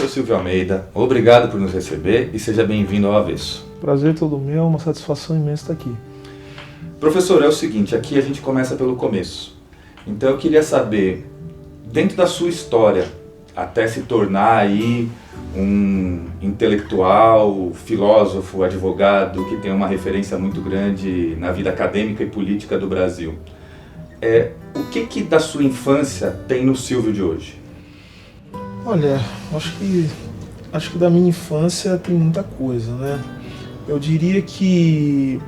Professor Silvio Almeida, obrigado por nos receber e seja bem-vindo ao Avesso. Prazer todo meu, uma satisfação imensa estar aqui. Professor, é o seguinte, aqui a gente começa pelo começo. Então eu queria saber, dentro da sua história, até se tornar aí um intelectual, filósofo, advogado, que tem uma referência muito grande na vida acadêmica e política do Brasil, o que da sua infância tem no Silvio de hoje? Olha, acho que da minha infância tem muita coisa, né? Eu diria que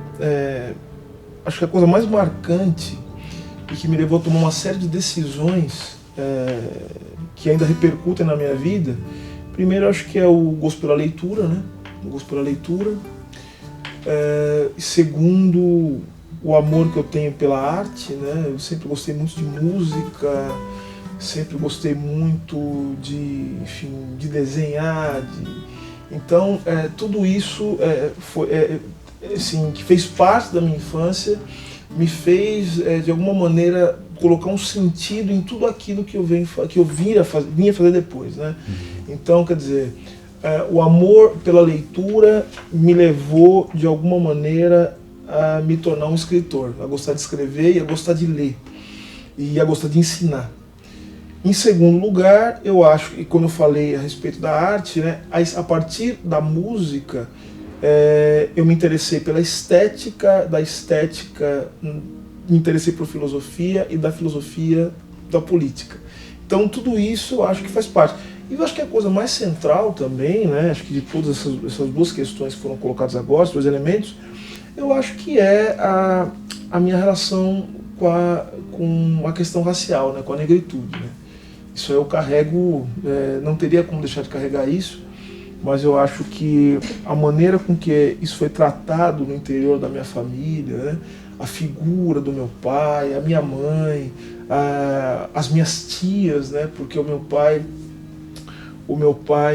acho que a coisa mais marcante e que me levou a tomar uma série de decisões que ainda repercutem na minha vida, primeiro acho que é o gosto pela leitura, né? O gosto pela leitura. E segundo, o amor que eu tenho pela arte, né? Eu sempre gostei muito de música, sempre gostei muito de desenhar, então tudo isso foi assim, que fez parte da minha infância, me fez de alguma maneira colocar um sentido em tudo aquilo que eu vinha fazer depois, né? Então, quer dizer, o amor pela leitura me levou de alguma maneira a me tornar um escritor, a gostar de escrever e a gostar de ler e a gostar de ensinar. Em segundo lugar, eu acho que quando eu falei a respeito da arte, né, a partir da música, eu me interessei pela estética, da estética me interessei por filosofia e da filosofia da política. Então tudo isso eu acho que faz parte. E eu acho que a coisa mais central também, né, acho que de todas essas duas questões que foram colocadas agora, esses dois elementos, eu acho que é a minha relação com a questão racial, né, com a negritude, né? Isso eu carrego, não teria como deixar de carregar isso, mas eu acho que a maneira com que isso foi tratado no interior da minha família, né, a figura do meu pai, a minha mãe, as minhas tias, né, porque o meu pai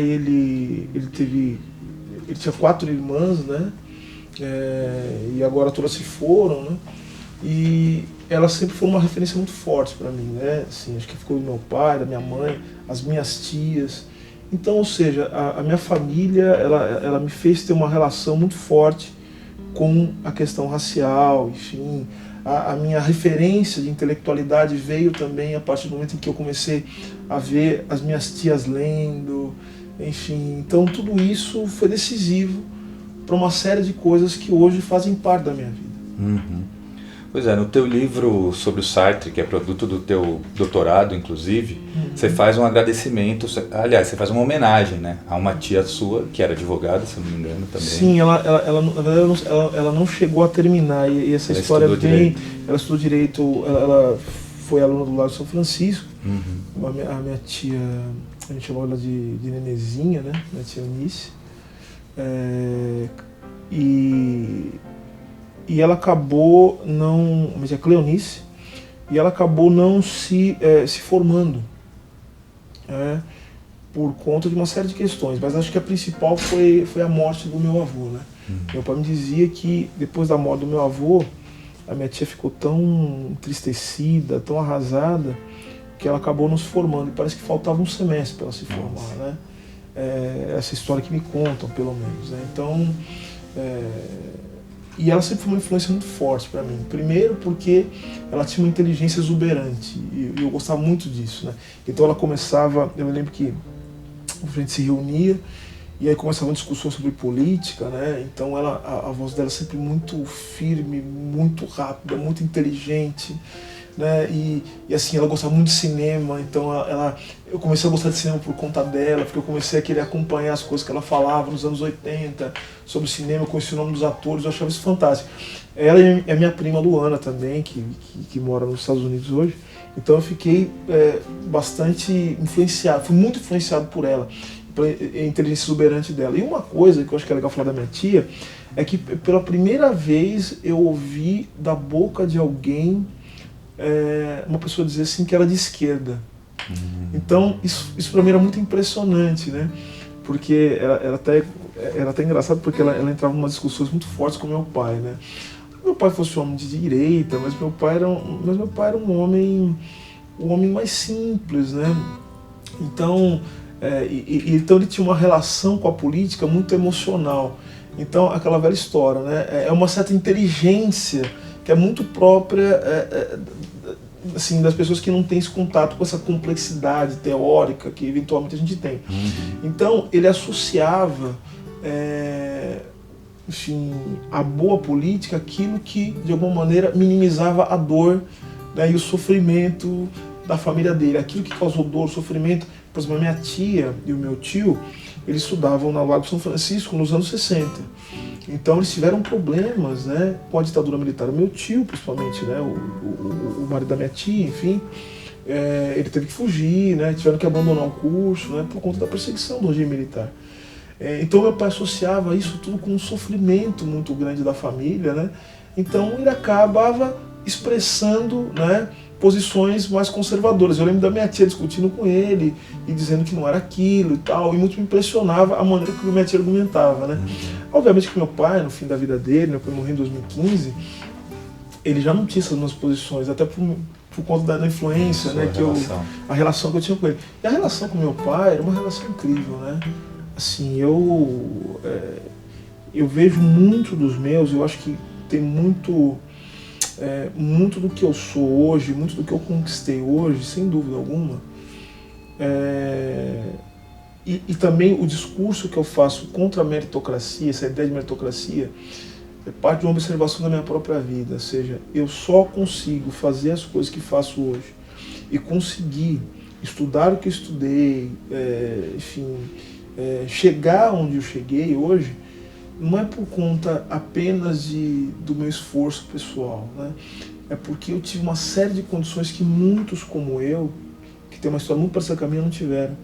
ele tinha 4 irmãs, né, e agora todas se foram, né, e elas sempre foram uma referência muito forte para mim, né? Assim, acho que ficou do meu pai, da minha mãe, as minhas tias. Então, ou seja, a minha família, ela me fez ter uma relação muito forte com a questão racial, enfim. A minha referência de intelectualidade veio também a partir do momento em que eu comecei a ver as minhas tias lendo, enfim. Então, tudo isso foi decisivo para uma série de coisas que hoje fazem parte da minha vida. Uhum. Pois é, no teu livro sobre o Sartre, que é produto do teu doutorado, inclusive, você faz um agradecimento, aliás, você faz uma homenagem, né, a uma tia sua, que era advogada, se eu não me engano, também. Sim, ela não chegou a terminar, e essa história vem... Ela estudou Direito, ela foi aluna do Largo São Francisco, a minha tia, a gente chamava ela de Nenezinha, né, minha tia Eunice, e ela acabou não... Mas é Cleonice, e ela acabou não se formando, por conta de uma série de questões, mas acho que a principal foi a morte do meu avô, né? Meu pai me dizia que depois da morte do meu avô, a minha tia ficou tão entristecida, tão arrasada, que ela acabou não se formando, e parece que faltava um semestre para ela se formar, né? Essa história que me contam, pelo menos, né? Então... E ela sempre foi uma influência muito forte para mim. Primeiro porque ela tinha uma inteligência exuberante, e eu gostava muito disso, né? Então ela começava, eu me lembro que a gente se reunia, e aí começava uma discussão sobre política, né? Então a voz dela sempre muito firme, muito rápida, muito inteligente, né? E assim, ela gostava muito de cinema, então eu comecei a gostar de cinema por conta dela, porque eu comecei a querer acompanhar as coisas que ela falava nos anos 80 sobre cinema, eu conheci o nome dos atores, eu achava isso fantástico. Ela é minha prima Luana também, que mora nos Estados Unidos hoje, então eu fiquei bastante influenciado, fui muito influenciado por ela, pela inteligência exuberante dela. E uma coisa que eu acho que é legal falar da minha tia, é que pela primeira vez eu ouvi da boca de alguém uma pessoa dizer assim que era de esquerda. Então isso para mim era muito impressionante, né? Porque era até engraçado, porque ela entrava em umas discussões muito fortes com meu pai, né? Meu pai fosse um homem de direita, mas meu pai era um homem mais simples, né? Então Então ele tinha uma relação com a política muito emocional. Então, aquela velha história, né? É uma certa inteligência que é muito própria assim, das pessoas que não têm esse contato com essa complexidade teórica que eventualmente a gente tem. Então, ele associava enfim, a boa política aquilo que, de alguma maneira, minimizava a dor, né, e o sofrimento da família dele. Aquilo que causou dor, sofrimento. Por exemplo, a minha tia e o meu tio, eles estudavam na Lago São Francisco nos anos 60. Então eles tiveram problemas, né, com a ditadura militar. O meu tio, principalmente, né, o marido da minha tia, enfim, ele teve que fugir, né, tiveram que abandonar o curso, né, por conta da perseguição do regime militar. Então meu pai associava isso tudo com um sofrimento muito grande da família, né? Então ele acabava expressando, né, posições mais conservadoras. Eu lembro da minha tia discutindo com ele e dizendo que não era aquilo e tal, e muito me impressionava a maneira que a minha tia argumentava, né? Obviamente que meu pai, no fim da vida dele, meu pai morreu em 2015, ele já não tinha essas mesmas posições, até por conta da influência, né, a relação que eu tinha com ele. E a relação com meu pai era uma relação incrível, né? Assim, eu vejo muito dos meus, eu acho que tem muito do que eu sou hoje, muito do que eu conquistei hoje, sem dúvida alguma, e também o discurso que eu faço contra a meritocracia, essa ideia de meritocracia, é parte de uma observação da minha própria vida. Ou seja, eu só consigo fazer as coisas que faço hoje e conseguir estudar o que eu estudei, enfim, chegar onde eu cheguei hoje, não é por conta apenas do meu esforço pessoal, né? É porque eu tive uma série de condições que muitos como eu, que tem uma história muito parecida com a minha, não tiveram.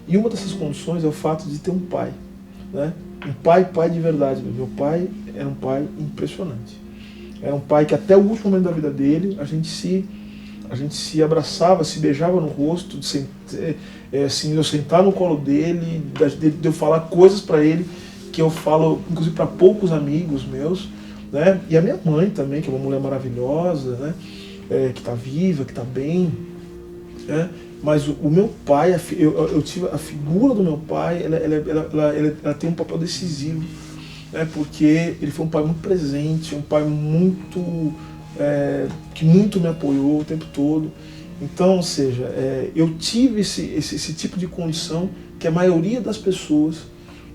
E uma dessas condições é o fato de ter um pai, né? Um pai de verdade. Meu pai era um pai impressionante. Era um pai que até o último momento da vida dele, a gente se abraçava, se beijava no rosto, assim, eu sentar no colo dele, de eu falar coisas para ele que eu falo, inclusive, para poucos amigos meus, né? E a minha mãe também, que é uma mulher maravilhosa, né? Que está viva, que está bem, né? Mas o meu pai, eu tive a figura do meu pai, ela tem um papel decisivo, né? Porque ele foi um pai muito presente, um pai muito que muito me apoiou o tempo todo. Então, ou seja, eu tive esse tipo de condição que a maioria das pessoas,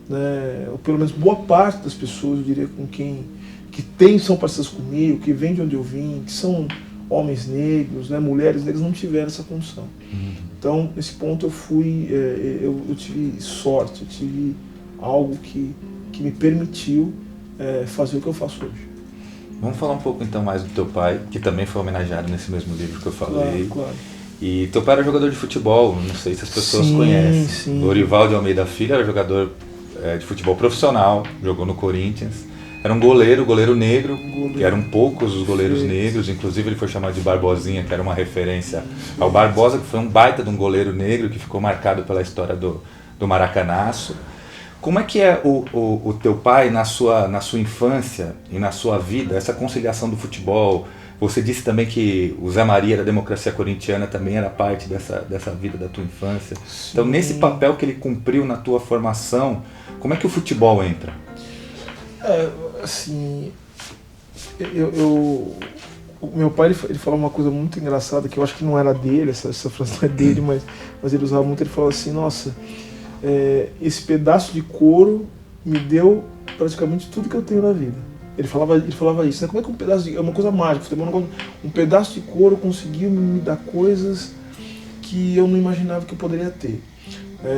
né, ou pelo menos boa parte das pessoas, eu diria, com quem são parceiras comigo, que vêm de onde eu vim, que são homens negros, né, mulheres negras, não tiveram essa condição. Então, nesse ponto eu tive sorte, eu tive algo que me permitiu fazer o que eu faço hoje. Vamos falar um pouco então mais do teu pai, que também foi homenageado nesse mesmo livro que eu falei. Claro. E teu pai era jogador de futebol, não sei se as pessoas conhecem. Sim. Lorival de Almeida Filho era jogador de futebol profissional, jogou no Corinthians. Era um goleiro negro, que eram poucos os goleiros negros, inclusive ele foi chamado de Barbosinha, que era uma referência ao Barbosa, que foi um baita de um goleiro negro, que ficou marcado pela história do Maracanaço. Como é que é o teu pai na sua infância e na sua vida, essa conciliação do futebol? Você disse também que o Zé Maria da democracia corintiana também era parte dessa vida da tua infância. Sim. Então, nesse papel que ele cumpriu na tua formação, como é que o futebol entra? Assim, o meu pai ele falou uma coisa muito engraçada, que eu acho que não era dele, essa frase não é dele, mas ele usava muito. Ele falava assim: nossa, esse pedaço de couro me deu praticamente tudo que eu tenho na vida. Ele falava isso, né? Como é que um pedaço de... É uma coisa mágica, um pedaço de couro conseguiu me dar coisas que eu não imaginava que eu poderia ter.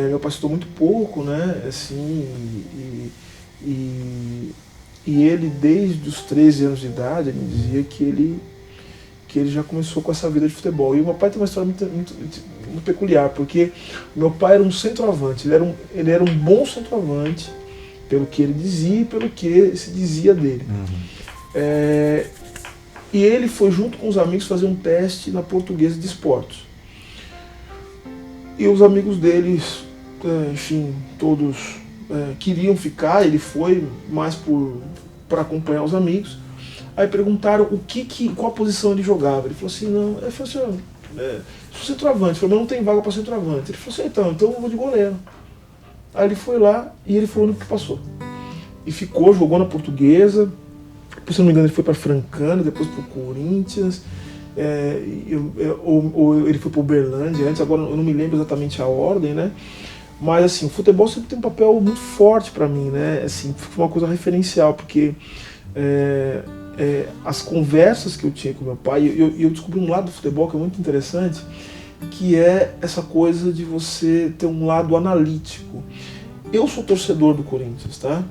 Meu pai estudou muito pouco, né? Assim, e ele, desde os 13 anos de idade, ele me dizia que ele já começou com essa vida de futebol. E o meu pai tem uma história muito peculiar, porque meu pai era um centroavante, ele era um bom centroavante, pelo que ele dizia e pelo que se dizia dele. E ele foi junto com os amigos fazer um teste na Portuguesa de Esportes. E os amigos deles, enfim, todos queriam ficar, ele foi mais para acompanhar os amigos. Aí perguntaram qual a posição ele jogava. Ele falou assim, sou centroavante. Eu falei, mas não tem vaga para centroavante. Ele falou assim, então eu vou de goleiro. Aí ele foi lá e ele foi o único que passou. E ficou, jogou na Portuguesa. Se não me engano, ele foi para Francana, depois para o Corinthians. Ou ele foi para o Uberlândia antes, agora eu não me lembro exatamente a ordem, né? Mas assim, o futebol sempre tem um papel muito forte para mim, né? Assim, foi uma coisa referencial, porque as conversas que eu tinha com meu pai, eu descobri um lado do futebol que é muito interessante, que é essa coisa de você ter um lado analítico. Eu sou torcedor do Corinthians, tá?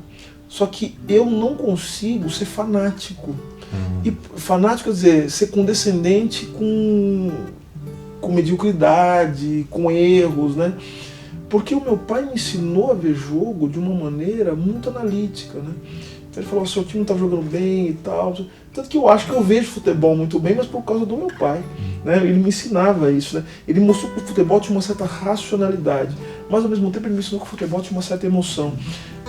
Só que eu não consigo ser fanático. E fanático quer dizer, ser condescendente com mediocridade, com erros, né? Porque o meu pai me ensinou a ver jogo de uma maneira muito analítica, né? Então ele falou, seu time não tá jogando bem e tal. Tanto que eu acho que eu vejo futebol muito bem, mas por causa do meu pai, né? Ele me ensinava isso, né? Ele mostrou que o futebol tinha uma certa racionalidade, mas ao mesmo tempo ele me ensinou que o futebol tinha uma certa emoção.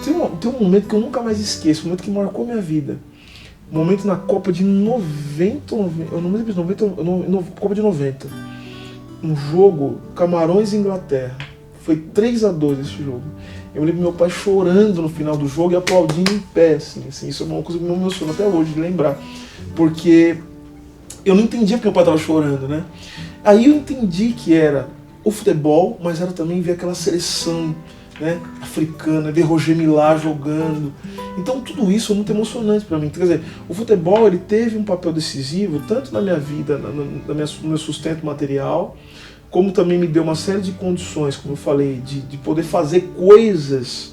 Tem um momento que eu nunca mais esqueço, um momento que marcou minha vida. Um momento na Copa de 90, eu não me lembro, Copa de 90. Um jogo, Camarões e Inglaterra. Foi 3-2 esse jogo. Eu lembro meu pai chorando no final do jogo e aplaudindo em pé, assim, isso é uma coisa que me emociona até hoje de lembrar. Porque eu não entendia porque meu pai estava chorando, né? Aí eu entendi que era o futebol, mas era também ver aquela seleção, né, africana, ver Roger Milá jogando. Então tudo isso é muito emocionante para mim. Quer dizer, o futebol ele teve um papel decisivo tanto na minha vida, no meu sustento material, como também me deu uma série de condições, como eu falei, de poder fazer coisas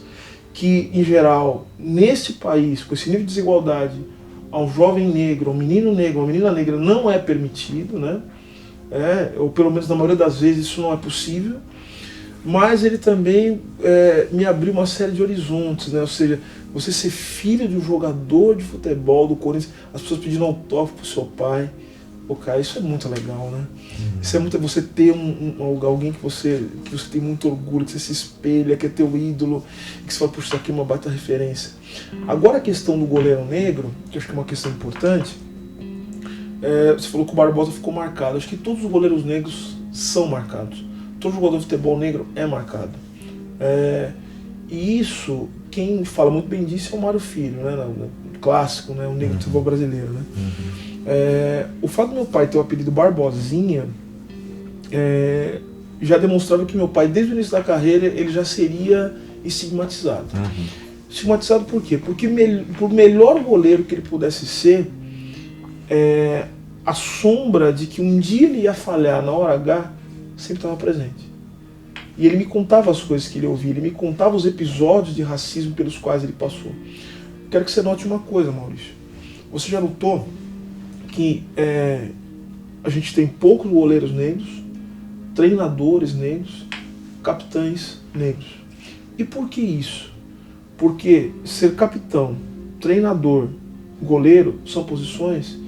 que, em geral, neste país, com esse nível de desigualdade, ao jovem negro, ao menino negro, à menina negra, não é permitido, né? Ou pelo menos na maioria das vezes isso não é possível. Mas ele também me abriu uma série de horizontes, né? Ou seja, você ser filho de um jogador de futebol do Corinthians, as pessoas pedindo autógrafo pro seu pai. Pô, cara, isso é muito legal, né? Isso é muito, você ter alguém que você tem muito orgulho, que você se espelha, que é teu ídolo, que você fala, puxa, isso aqui é uma baita referência. Agora a questão do goleiro negro, que eu acho que é uma questão importante, você falou que o Barbosa ficou marcado. Acho que todos os goleiros negros são marcados. Todo jogador de futebol negro é marcado. E isso, quem fala muito bem disso é o Mário Filho, né? No clássico, né? O negro do futebol brasileiro, né? O fato do meu pai ter o apelido Barbosinha já demonstrava que meu pai, desde o início da carreira, ele já seria estigmatizado. Estigmatizado por quê? Porque por melhor goleiro que ele pudesse ser, a sombra de que um dia ele ia falhar na hora H sempre estava presente. E ele me contava as coisas que ele ouvia, ele me contava os episódios de racismo pelos quais ele passou. Quero que você note uma coisa, Maurício. Você já notou que a gente tem poucos goleiros negros, treinadores negros, capitães negros. E por que isso? Porque ser capitão, treinador, goleiro são posições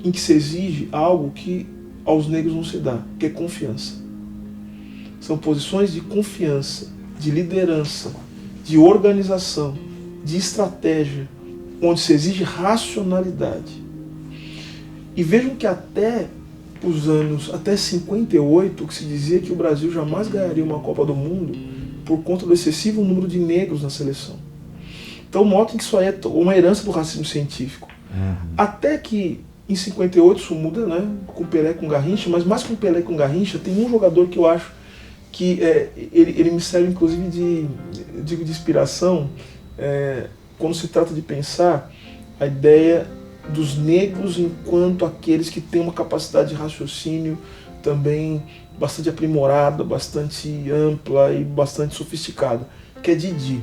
em que se exige algo que aos negros não se dá, que é confiança. São posições de confiança, de liderança, de organização, de estratégia, onde se exige racionalidade. E vejam que até 58, que se dizia que o Brasil jamais ganharia uma Copa do Mundo por conta do excessivo número de negros na seleção. Então notem que isso aí é uma herança do racismo científico. Até que em 58 isso muda, né? Com Pelé e com Garrincha, mas mais com Pelé e com Garrincha, tem um jogador que eu acho que ele me serve inclusive de inspiração quando se trata de pensar a ideia dos negros enquanto aqueles que têm uma capacidade de raciocínio também bastante aprimorada, bastante ampla e bastante sofisticada, que é Didi.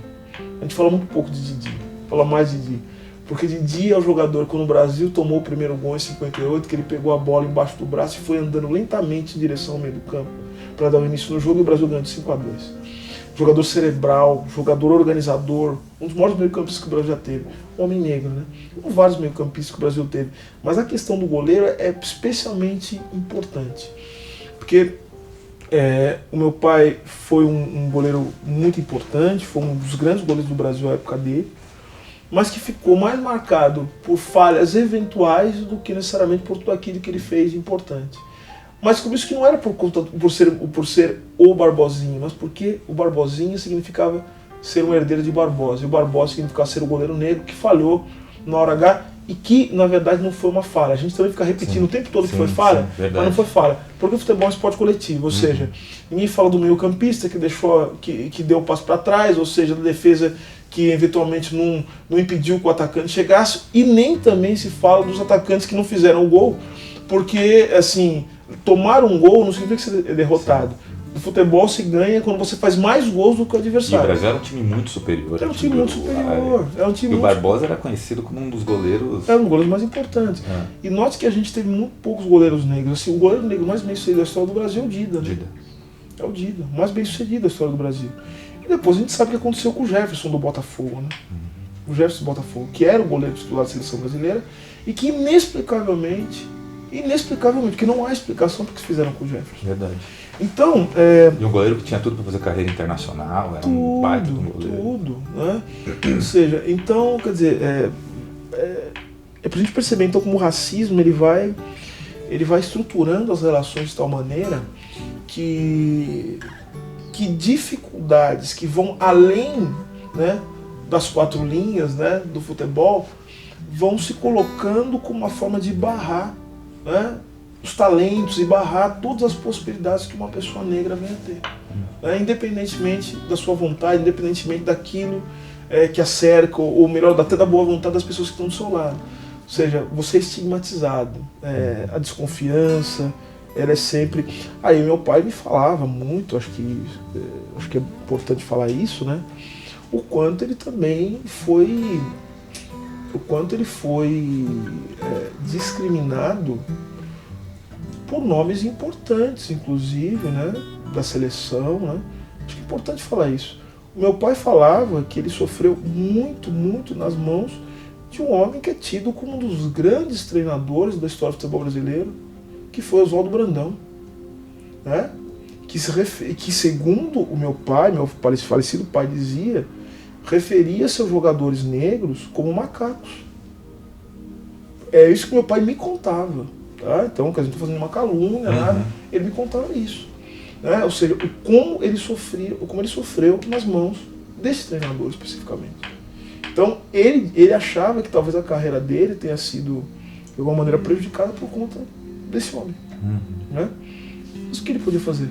A gente fala muito pouco de Didi, fala mais de Didi. Porque Didi é o jogador, quando o Brasil tomou o primeiro gol em 58, que ele pegou a bola embaixo do braço e foi andando lentamente em direção ao meio do campo para dar o início no jogo, e o Brasil ganhou de 5-2. Jogador cerebral, jogador organizador, um dos maiores meio-campistas que o Brasil já teve. Homem negro, né? Vários meio-campistas que o Brasil teve. Mas a questão do goleiro é especialmente importante. Porque o meu pai foi um goleiro muito importante, foi um dos grandes goleiros do Brasil à época dele, mas que ficou mais marcado por falhas eventuais do que necessariamente por tudo aquilo que ele fez de importante. Mas por isso que não era por ser o Barbosinha, mas porque o Barbosinha significava ser um herdeiro de Barbosa. E o Barbosa significava ser o goleiro negro que falhou na hora H e que, na verdade, não foi uma falha. A gente também fica repetindo o tempo todo que foi falha, mas não foi falha. Porque o futebol é um esporte coletivo, ou seja, ninguém fala do meio campista que deu o passo para trás, ou seja, da defesa que eventualmente não impediu que o atacante chegasse, e nem também se fala dos atacantes que não fizeram o gol, porque, assim, tomar um gol não significa ser derrotado. Sim. O futebol se ganha quando você faz mais gols do que o adversário. E o Brasil era um time muito superior. Era um time muito superior. E o Barbosa era conhecido como um dos goleiros... Era um dos goleiros mais importantes. E note que a gente teve muito poucos goleiros negros. Assim, o goleiro negro mais bem sucedido da história do Brasil é o Dida. Né? É o Dida, mais bem sucedido da história do Brasil. E depois a gente sabe o que aconteceu com o Jefferson do Botafogo. Né? O Jefferson do Botafogo, que era o goleiro titular da seleção brasileira e que inexplicavelmente, porque não há explicação porque fizeram com o Jefferson. Verdade. Então, e um goleiro que tinha tudo para fazer carreira internacional, era um baita de um goleiro. Tudo, né? Ou seja, então, quer dizer, pra gente perceber então como o racismo ele vai estruturando as relações de tal maneira que dificuldades que vão além, né, das quatro linhas, né, do futebol vão se colocando como uma forma de barrar, né, os talentos e barrar todas as possibilidades que uma pessoa negra venha a ter. Né? Independentemente da sua vontade, independentemente daquilo que a cerca, ou melhor, até da boa vontade das pessoas que estão do seu lado. Ou seja, você é estigmatizado, a desconfiança, ela é sempre... Aí meu pai me falava muito, acho que é importante falar isso, né? O quanto ele também foi... discriminado por nomes importantes, inclusive, né, da seleção, né? Acho que é importante falar isso. O meu pai falava que ele sofreu muito, muito nas mãos de um homem que é tido como um dos grandes treinadores da história do futebol brasileiro, que foi Oswaldo Brandão, né? Que segundo o meu falecido pai dizia, referia seus jogadores negros como macacos. É isso que meu pai me contava. Tá? Então, que a gente não está fazendo uma calúnia, nada. Ele me contava isso. Né? Ou seja, como ele sofreu nas mãos desse treinador especificamente. Então, ele achava que talvez a carreira dele tenha sido, de alguma maneira, prejudicada por conta desse homem. Né? Mas o que ele podia fazer?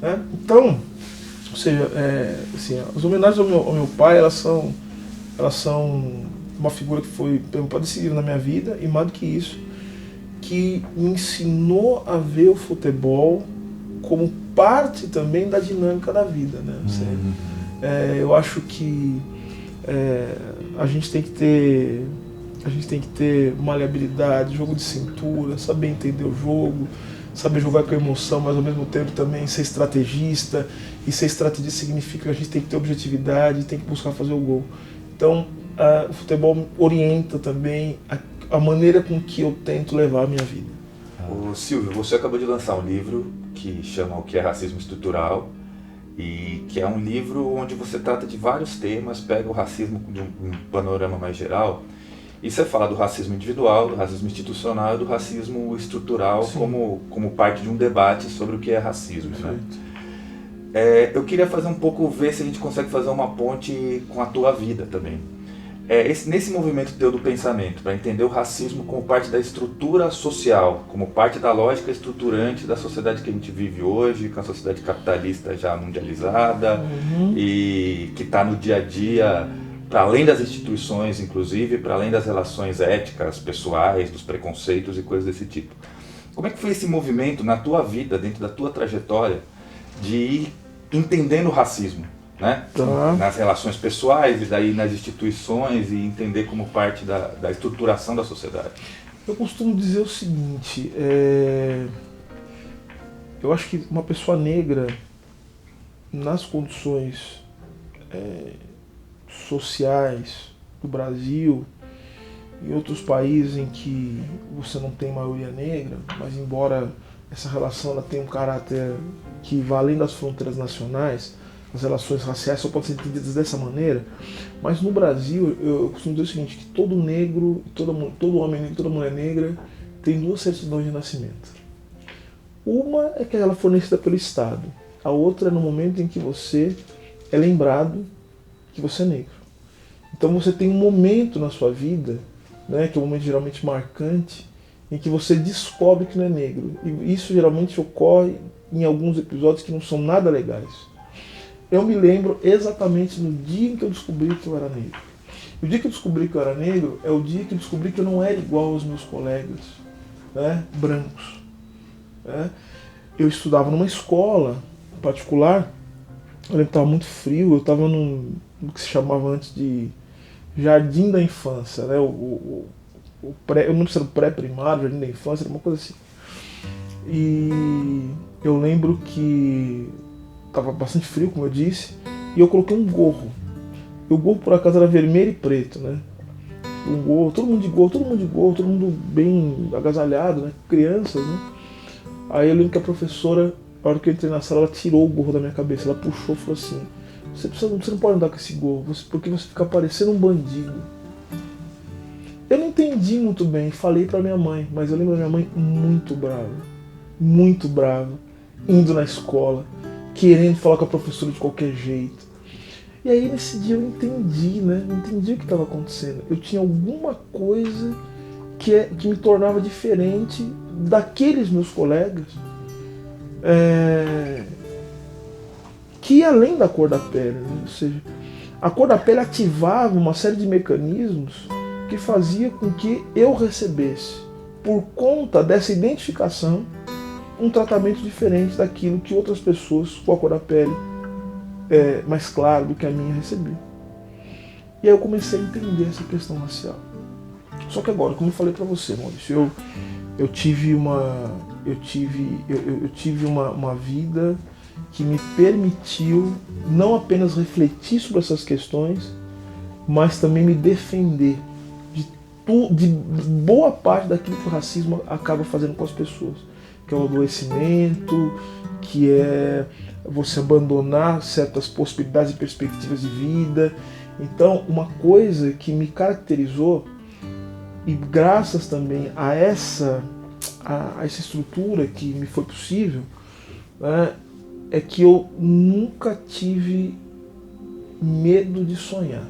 Né? Então, ou seja, assim, as homenagens ao meu pai, elas são uma figura que foi decisiva na minha vida, e mais do que isso, que me ensinou a ver o futebol como parte também da dinâmica da vida, né? Eu acho que a gente tem que ter maleabilidade, jogo de cintura, saber entender o jogo, saber jogar com emoção, mas ao mesmo tempo também ser estrategista, e ser estrategista significa que a gente tem que ter objetividade, tem que buscar fazer o gol. Então, o futebol orienta também a maneira com que eu tento levar a minha vida. Ô, Silvio, você acabou de lançar um livro que chama O que é Racismo Estrutural, e que é um livro onde você trata de vários temas, pega o racismo de um panorama mais geral, e você fala do racismo individual, do racismo institucional e do racismo estrutural como parte de um debate sobre o que é racismo. Né? Eu queria fazer um pouco, ver se a gente consegue fazer uma ponte com a tua vida também. Nesse movimento teu do pensamento, para entender o racismo como parte da estrutura social, como parte da lógica estruturante da sociedade que a gente vive hoje, com a sociedade capitalista já mundializada, e que está no dia a dia, para além das instituições, inclusive, para além das relações éticas, pessoais, dos preconceitos e coisas desse tipo. Como é que foi esse movimento na tua vida, dentro da tua trajetória, de ir entendendo o racismo? Né? Nas relações pessoais e daí nas instituições, e entender como parte da estruturação da sociedade? Eu costumo dizer o seguinte, eu acho que uma pessoa negra, nas condições sociais do Brasil e outros países em que você não tem maioria negra, mas embora essa relação ela tenha um caráter que vai além das fronteiras nacionais, as relações raciais só podem ser entendidas dessa maneira, mas no Brasil eu costumo dizer o seguinte, que todo negro, todo homem negro, toda mulher negra tem duas certidões de nascimento. Uma é que ela é fornecida pelo Estado, a outra é no momento em que você é lembrado que você é negro. Então você tem um momento na sua vida, né, que é um momento geralmente marcante, em que você descobre que não é negro. E isso geralmente ocorre em alguns episódios que não são nada legais. Eu me lembro exatamente no dia em que eu descobri que eu era negro. O dia que eu descobri que eu era negro é o dia que eu descobri que eu não era igual aos meus colegas, né, brancos. Né? Eu estudava numa escola particular, eu lembro que estava muito frio, eu estava no que se chamava antes de Jardim da Infância, né? Eu não sei se era o pré-primário, Jardim da Infância, era uma coisa assim. E eu lembro que estava bastante frio, como eu disse, e eu coloquei um gorro. E o gorro, por acaso, era vermelho e preto, né? Um gorro, todo mundo de gorro, todo mundo bem agasalhado, né? Crianças, né? Aí eu lembro que a professora, na hora que eu entrei na sala, ela tirou o gorro da minha cabeça, ela puxou e falou assim: você não pode andar com esse gorro, porque você fica parecendo um bandido. Eu não entendi muito bem, falei pra minha mãe, mas eu lembro da minha mãe muito brava, indo na escola, querendo falar com a professora de qualquer jeito. E aí nesse dia eu entendi, né? Eu entendi o que estava acontecendo. Eu tinha alguma coisa que me tornava diferente daqueles meus colegas, que ia além da cor da pele, né? Ou seja, a cor da pele ativava uma série de mecanismos que fazia com que eu recebesse, por conta dessa identificação, um tratamento diferente daquilo que outras pessoas com a cor da pele mais clara do que a minha recebiam. E aí eu comecei a entender essa questão racial. Só que agora, como eu falei para você, Maurício, eu tive uma vida que me permitiu não apenas refletir sobre essas questões, mas também me defender de boa parte daquilo que o racismo acaba fazendo com as pessoas, que é o adoecimento, que é você abandonar certas possibilidades e perspectivas de vida. Então, uma coisa que me caracterizou, e graças também a essa estrutura que me foi possível, né, é que eu nunca tive medo de sonhar.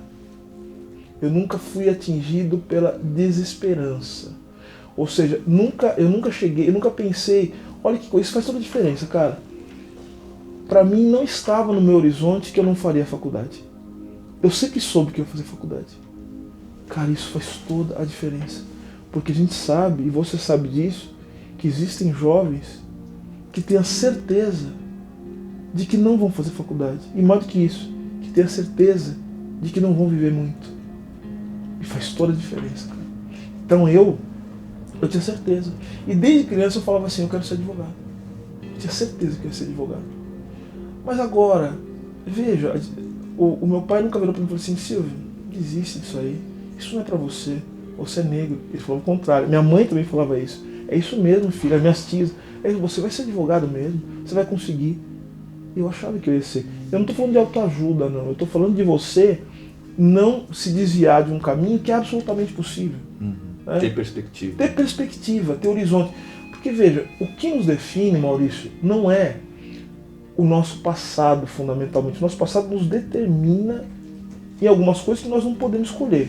Eu nunca fui atingido pela desesperança. Ou seja, eu nunca pensei, olha que coisa, isso faz toda a diferença, cara. Para mim não estava no meu horizonte que eu não faria faculdade. Eu sempre soube que eu ia fazer faculdade. Cara, isso faz toda a diferença. Porque a gente sabe, e você sabe disso, que existem jovens que têm a certeza de que não vão fazer faculdade. E mais do que isso, que têm a certeza de que não vão viver muito. E faz toda a diferença, cara. Então eu tinha certeza. E desde criança eu falava assim, eu quero ser advogado. Eu tinha certeza que eu ia ser advogado. Mas agora, veja, o meu pai nunca virou para mim e falou assim, Silvio, desiste disso aí. Isso não é pra você. Você é negro. Ele falou o contrário. Minha mãe também falava isso. É isso mesmo, filho. As minhas tias. Você vai ser advogado mesmo. Você vai conseguir. Eu achava que eu ia ser. Eu não estou falando de autoajuda, não. Eu estou falando de você não se desviar de um caminho que é absolutamente possível. Né? Ter perspectiva. Ter perspectiva, ter horizonte. Porque, veja, o que nos define, Maurício, não é o nosso passado, fundamentalmente. O nosso passado nos determina em algumas coisas que nós não podemos escolher.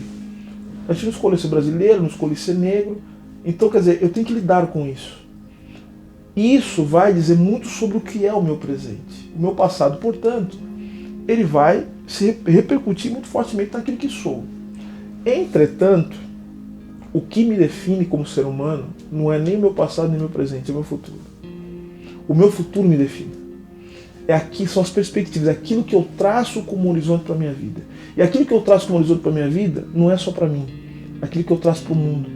A gente não escolheu ser brasileiro, não escolheu ser negro. Então, quer dizer, eu tenho que lidar com isso. E isso vai dizer muito sobre o que é o meu presente. O meu passado, portanto, ele vai se repercutir muito fortemente naquilo que sou. Entretanto, o que me define como ser humano não é nem o meu passado nem o meu presente, é o meu futuro. O meu futuro me define. São as perspectivas, é aquilo que eu traço como horizonte para a minha vida. E aquilo que eu traço como horizonte para a minha vida não é só para mim, é aquilo que eu traço para o mundo.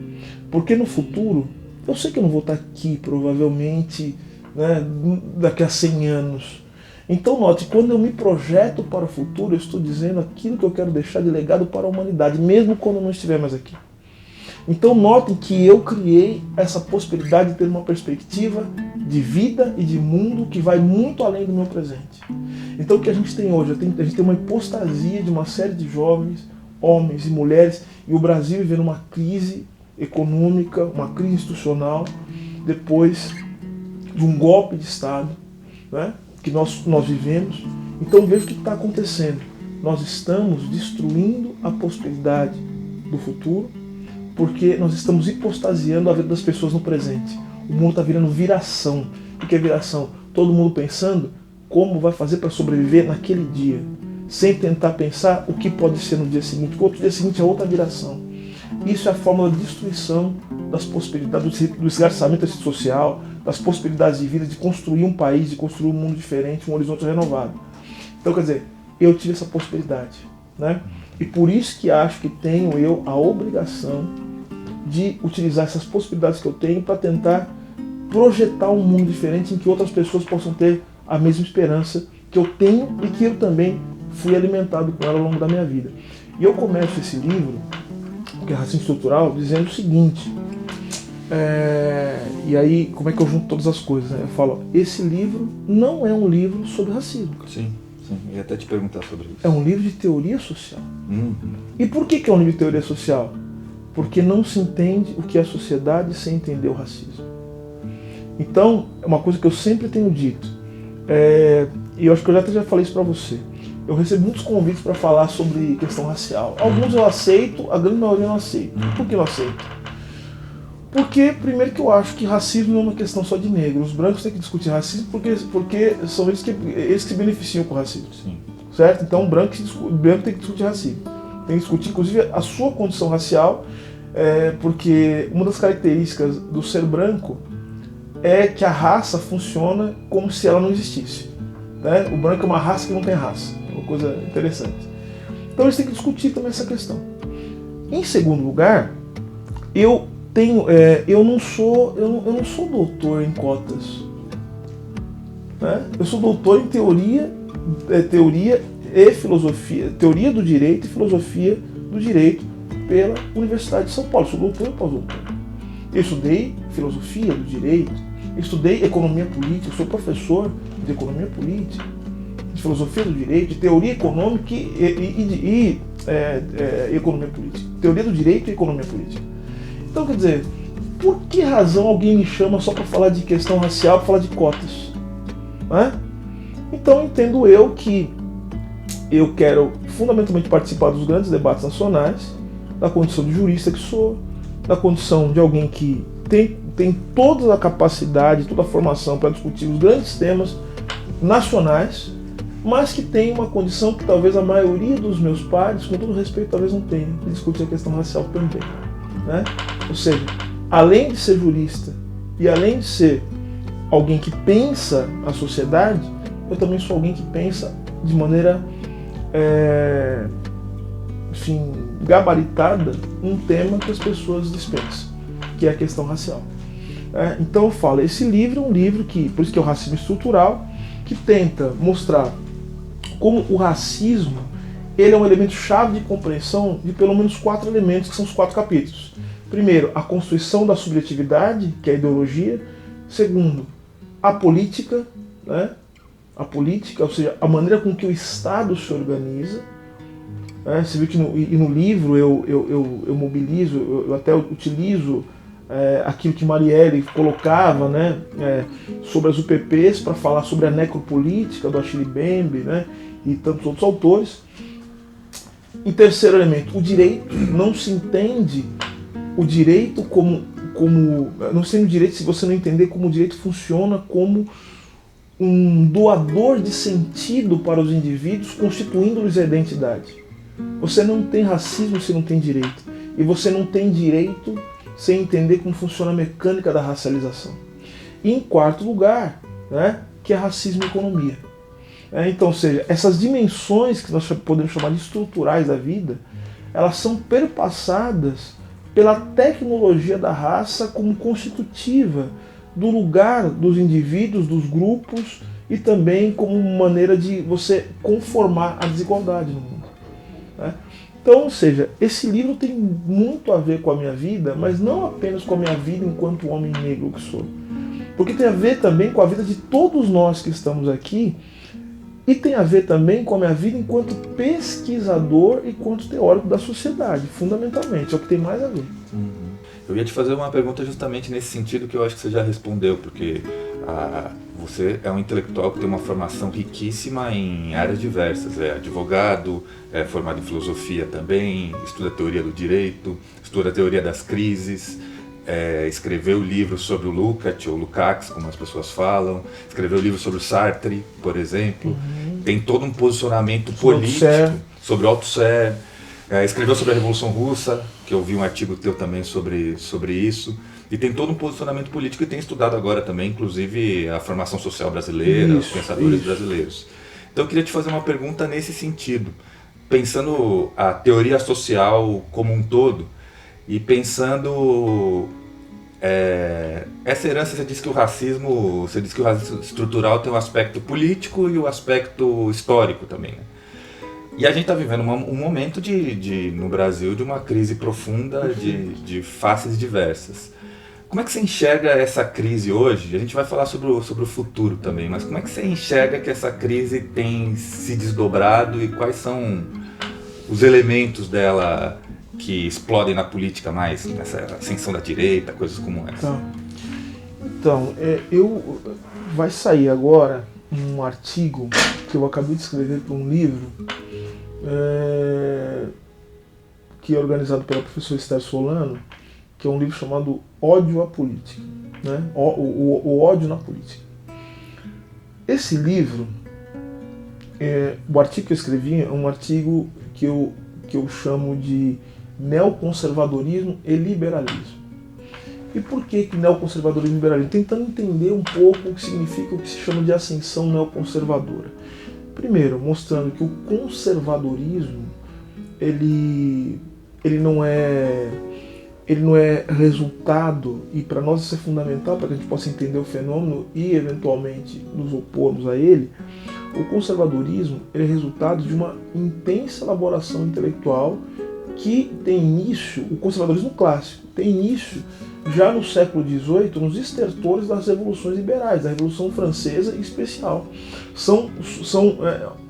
Porque no futuro, eu sei que eu não vou estar aqui, provavelmente, né, daqui a 100 anos. Então note, quando eu me projeto para o futuro, eu estou dizendo aquilo que eu quero deixar de legado para a humanidade, mesmo quando eu não estiver mais aqui. Então notem que eu criei essa possibilidade de ter uma perspectiva de vida e de mundo que vai muito além do meu presente. Então o que a gente tem hoje? A gente tem uma hipostasia de uma série de jovens, homens e mulheres, e o Brasil vivendo uma crise econômica, uma crise institucional, depois de um golpe de Estado, né, que nós vivemos. Então veja o que está acontecendo. Nós estamos destruindo a prosperidade do futuro porque nós estamos hipostasiando a vida das pessoas no presente. O mundo está virando viração. O que é viração? Todo mundo pensando como vai fazer para sobreviver naquele dia, sem tentar pensar o que pode ser no dia seguinte, porque o outro dia seguinte é outra viração. Isso é a fórmula de destruição das possibilidades, do esgarçamento social, das possibilidades de vida, de construir um país, de construir um mundo diferente, um horizonte renovado. Então, quer dizer, eu tive essa possibilidade, né? E por isso que acho que tenho eu a obrigação de utilizar essas possibilidades que eu tenho para tentar projetar um mundo diferente em que outras pessoas possam ter a mesma esperança que eu tenho e que eu também fui alimentado com ela ao longo da minha vida. E eu começo esse livro, que é Racismo Estrutural, dizendo o seguinte, e aí como é que eu junto todas as coisas, né? Eu falo, esse livro não é um livro sobre racismo. Sim, sim, eu ia até te perguntar sobre isso. É um livro de teoria social. E por que é um livro de teoria social? Porque não se entende o que é a sociedade sem entender o racismo. Então, é uma coisa que eu sempre tenho dito, e eu acho que eu já falei isso para você. Eu recebo muitos convites para falar sobre questão racial. Alguns eu aceito, a grande maioria eu não aceito. Por que eu aceito? Porque, primeiro, que eu acho que racismo não é uma questão só de negros. Os brancos têm que discutir racismo porque são eles que se beneficiam com o racismo. Sim. Certo? Então, o branco tem que discutir racismo. Tem que discutir, inclusive, a sua condição racial, porque uma das características do ser branco é que a raça funciona como se ela não existisse. Né? O branco é uma raça que não tem raça. É uma coisa interessante. Então eles têm que discutir também essa questão. Em segundo lugar, eu não sou doutor em cotas. Né? Eu sou doutor em teoria e filosofia, teoria do direito e filosofia do direito pela Universidade de São Paulo. Eu sou doutor e pós-doutor. Eu estudei filosofia do direito, estudei economia política, sou professor de economia política, de filosofia do direito, de teoria econômica e economia política. Teoria do direito e economia política. Então, quer dizer, por que razão alguém me chama só para falar de questão racial, para falar de cotas? Né? Então, entendo eu que eu quero fundamentalmente participar dos grandes debates nacionais, da condição de jurista que sou, da condição de alguém que tem toda a capacidade, toda a formação para discutir os grandes temas nacionais, mas que tem uma condição que talvez a maioria dos meus pares, com todo respeito, talvez não tenha, de discutir a questão racial também. Né? Ou seja, além de ser jurista e além de ser alguém que pensa a sociedade, eu também sou alguém que pensa de maneira gabaritada um tema que as pessoas dispensam, que é a questão racial. Então eu falo, esse livro é um livro que, por isso que é o Racismo Estrutural, que tenta mostrar como o racismo ele é um elemento chave de compreensão de pelo menos 4 elementos, que são os 4 capítulos. Primeiro, a construção da subjetividade, que é a ideologia. Segundo, a política, né? A política, ou seja, a maneira com que o Estado se organiza. Você viu que no livro eu mobilizo, eu até utilizo aquilo que Marielle colocava, né, sobre as UPPs para falar sobre a necropolítica do Achille Mbembe, né, e tantos outros autores. Em terceiro elemento, o direito. Não se entende o direito como não se entende o direito se você não entender como o direito funciona como um doador de sentido para os indivíduos, constituindo-lhes a identidade. Você não tem racismo se não tem direito. E você não tem direito sem entender como funciona a mecânica da racialização. E em quarto lugar, né, que é racismo e economia. Então, ou seja, essas dimensões que nós podemos chamar de estruturais da vida, elas são perpassadas pela tecnologia da raça como constitutiva do lugar dos indivíduos, dos grupos e também como maneira de você conformar a desigualdade no mundo. Né? Então, ou seja, esse livro tem muito a ver com a minha vida, mas não apenas com a minha vida enquanto homem negro que sou. Porque tem a ver também com a vida de todos nós que estamos aqui e tem a ver também com a minha vida enquanto pesquisador e enquanto teórico da sociedade, fundamentalmente. É o que tem mais a ver. Eu ia te fazer uma pergunta justamente nesse sentido que eu acho que você já respondeu, porque Você é um intelectual que tem uma formação riquíssima em áreas diversas, é advogado, é formado em filosofia também, estuda a teoria do direito, estuda a teoria das crises, escreveu livros sobre o Lukács, ou Lukács, como as pessoas falam, escreveu livros sobre o Sartre, por exemplo, tem todo um posicionamento político sobre o Althusser, escreveu sobre a Revolução Russa, que eu vi um artigo teu também sobre isso, e tem todo um posicionamento político e tem estudado agora também, inclusive, a formação social brasileira, os pensadores brasileiros. Então eu queria te fazer uma pergunta nesse sentido, pensando a teoria social como um todo, e pensando essa herança, você disse que o racismo estrutural tem um aspecto político e o aspecto histórico também, né? E a gente está vivendo um momento no Brasil de uma crise profunda de faces diversas. Como é que você enxerga essa crise hoje? A gente vai falar sobre o futuro também, mas como é que você enxerga que essa crise tem se desdobrado e quais são os elementos dela que explodem na política mais, nessa ascensão da direita, coisas como essa? Então, vai sair agora um artigo que eu acabei de escrever para um livro que é organizado pela professora Esther Solano, que é um livro chamado Ódio à Política, né? O ódio na política. Esse livro, o artigo que eu escrevi é um artigo que eu chamo de neoconservadorismo e liberalismo. E por que neoconservadorismo e liberalismo? Tentando entender um pouco o que significa o que se chama de ascensão neoconservadora. Primeiro, mostrando que o conservadorismo ele não é resultado, e para nós isso é fundamental para que a gente possa entender o fenômeno e eventualmente nos opormos a ele. O conservadorismo é resultado de uma intensa elaboração intelectual que tem início, o conservadorismo clássico, tem início já no século XVIII, nos estertores das revoluções liberais, da Revolução Francesa em especial. São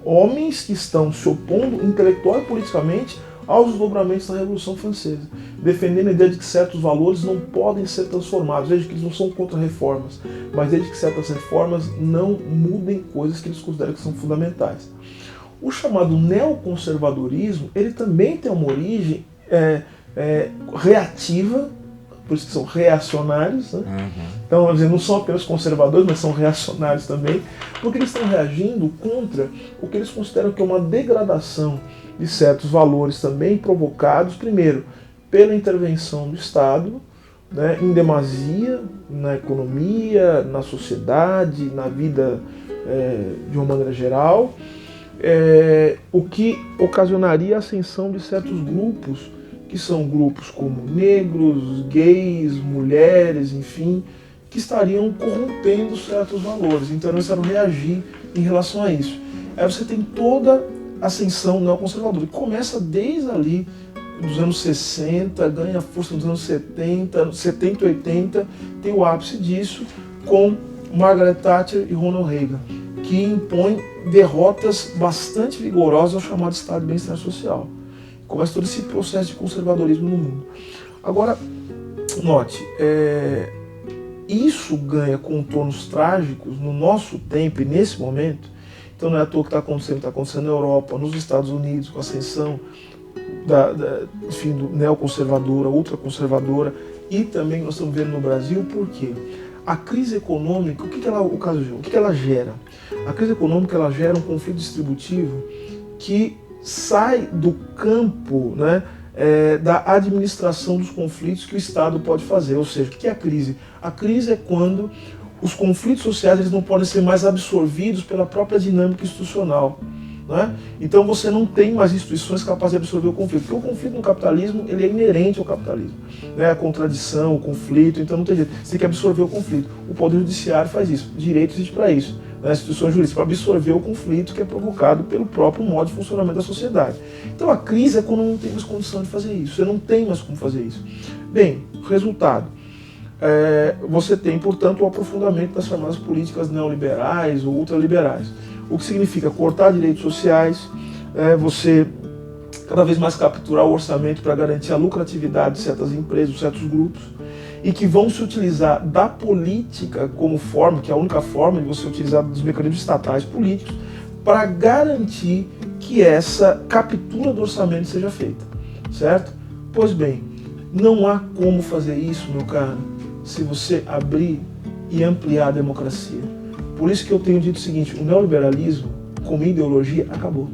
homens que estão se opondo intelectual e politicamente aos desdobramentos da Revolução Francesa, defendendo a ideia de que certos valores não podem ser transformados, desde que eles não são contra reformas, mas desde que certas reformas não mudem coisas que eles consideram que são fundamentais. O chamado neoconservadorismo, ele também tem uma origem reativa, por isso que são reacionários, né? Então, não são apenas conservadores, mas são reacionários também, porque eles estão reagindo contra o que eles consideram que é uma degradação de certos valores também provocados, primeiro, pela intervenção do Estado, né, em demasia na economia, na sociedade, na vida de uma maneira geral, o que ocasionaria a ascensão de certos grupos, que são grupos como negros, gays, mulheres, enfim, que estariam corrompendo certos valores. Então eles precisaram reagir em relação a isso. Aí você tem toda a ascensão neoconservadora, que começa desde ali dos anos 60, ganha força nos anos 70 e 80, tem o ápice disso com Margaret Thatcher e Ronald Reagan, que impõem derrotas bastante vigorosas ao chamado Estado de Bem-Estar Social. Começa todo esse processo de conservadorismo no mundo. Agora, note, isso ganha contornos trágicos no nosso tempo e nesse momento. Então não é à toa que está acontecendo na Europa, nos Estados Unidos, com a ascensão do neoconservadora, ultraconservadora, e também nós estamos vendo no Brasil. Por quê? A crise econômica, o que ela gera? A crise econômica ela gera um conflito distributivo que sai do campo, né, da administração dos conflitos que o Estado pode fazer. Ou seja, o que é a crise? A crise é quando os conflitos sociais eles não podem ser mais absorvidos pela própria dinâmica institucional, né? Então você não tem mais instituições capazes de absorver o conflito, porque o conflito no capitalismo ele é inerente ao capitalismo, né? A contradição, o conflito, então não tem jeito, você tem que absorver o conflito. O Poder Judiciário faz isso, o direito existe para isso, né? As instituições jurídicas para absorver o conflito que é provocado pelo próprio modo de funcionamento da sociedade. Então a crise é quando não tem mais condição de fazer isso, você não tem mais como fazer isso. Bem, resultado, você tem, portanto, o aprofundamento das chamadas políticas neoliberais ou ultraliberais, o que significa cortar direitos sociais, você cada vez mais capturar o orçamento para garantir a lucratividade de certas empresas, de certos grupos, e que vão se utilizar da política como forma, que é a única forma de você utilizar dos mecanismos estatais políticos, para garantir que essa captura do orçamento seja feita, certo? Pois bem, não há como fazer isso, meu caro, se você abrir e ampliar a democracia. Por isso que eu tenho dito o seguinte, o neoliberalismo, como ideologia, acabou.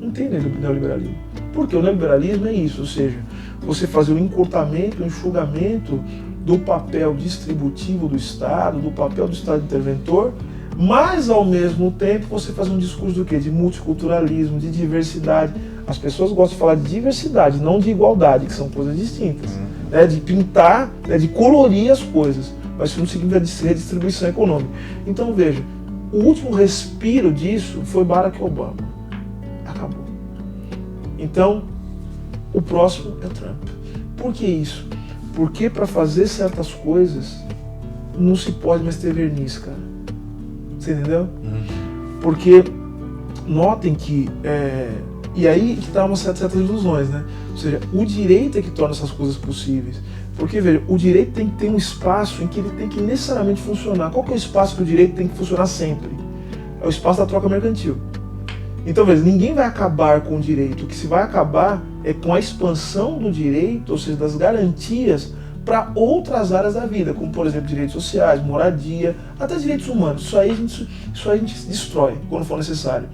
Não tem neoliberalismo. Porque o neoliberalismo é isso, ou seja, você fazer o encurtamento, o enxugamento do papel distributivo do Estado, do papel do Estado interventor, mas ao mesmo tempo você faz um discurso do quê? De multiculturalismo, de diversidade. As pessoas gostam de falar de diversidade, não de igualdade, que são coisas distintas. Né? De pintar, né? De colorir as coisas, mas isso não significa redistribuição econômica. Então veja, o último respiro disso foi Barack Obama. Acabou. Então, o próximo é Trump. Por que isso? Porque para fazer certas coisas não se pode mais ter verniz, cara. Você entendeu? Porque notem que e aí que tá uma certas ilusões, né? Ou seja, o direito é que torna essas coisas possíveis. Porque, veja, o direito tem que ter um espaço em que ele tem que necessariamente funcionar. Qual que é o espaço que o direito tem que funcionar sempre? É o espaço da troca mercantil. Então, veja, ninguém vai acabar com o direito. O que se vai acabar é com a expansão do direito, ou seja, das garantias para outras áreas da vida, como, por exemplo, direitos sociais, moradia, até direitos humanos. Isso aí a gente destrói quando for necessário.